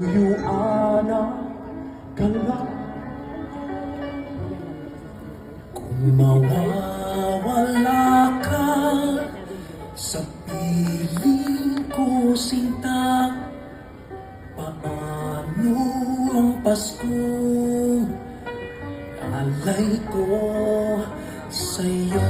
You anak ka lang. Kung mawawala ka sa piling ko, sinta, paano ang Pasko? Alay ko sa'yo.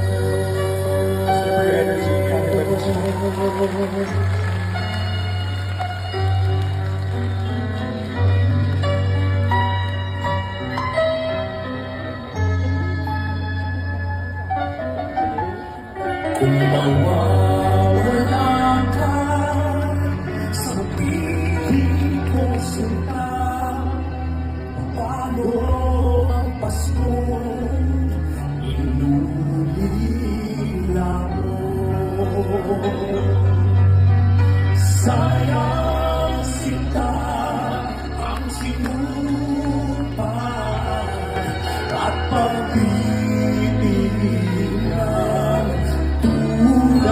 Kung mawawala ka sa piling ko, sinta, paano ang Pasko inulila mo? Sayang sinta ang sinupaan at pagpipilian tunay.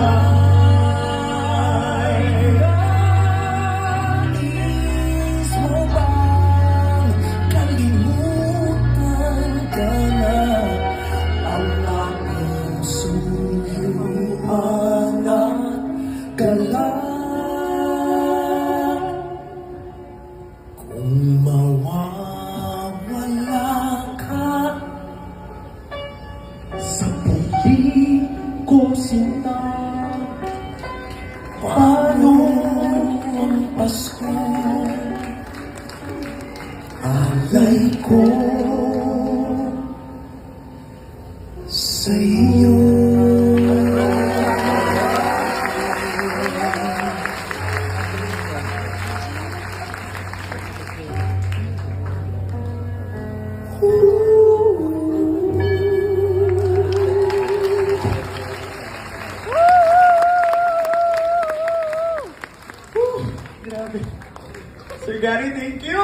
Nais mo bang kalimutan ka na ang aking suyuan at galak? Kung mawawala ka sa piling ko, sinta, paano ang Pasko? Alay ko sa'yo. Grabe. Sir Gary, thank you!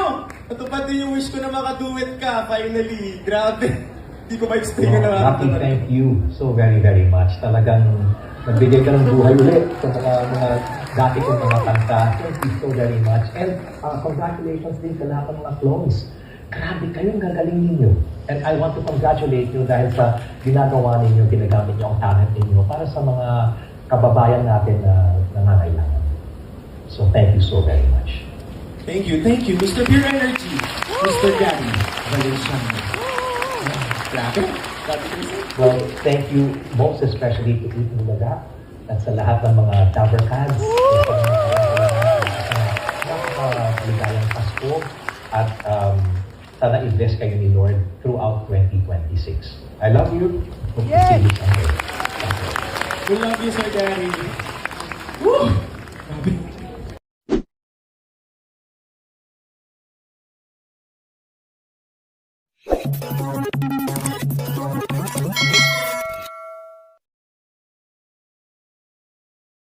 Natupad din yung wish ko na makaduet ka, finally. Grabe. Hindi ko ma-explain na Rocky, thank you so very, very much. Talagang nagbigay ka ng buhay ulit sa mga dati kong mga kanta. Thank you so very much. And congratulations din sa lahat ng mga clones. Grabe kayong gagaling ninyo. And I want to congratulate you dahil sa ginagawa ninyo, ginagamit niyo ang talent ninyo para sa mga kababayan natin na nangangailangan. So thank you so very much. Thank you, Mr. Pure Energy, Mr. Gary Valenciano. Grabe. Well, thank you most especially to Eat Bulaga at sa lahat ng mga Tabercans. Napakaligayang Pasko at sana i-bless kayo ni Lord throughout 2026. I love you. Hope to see you someday. We love you, Sir Gary. Woo! Grabe.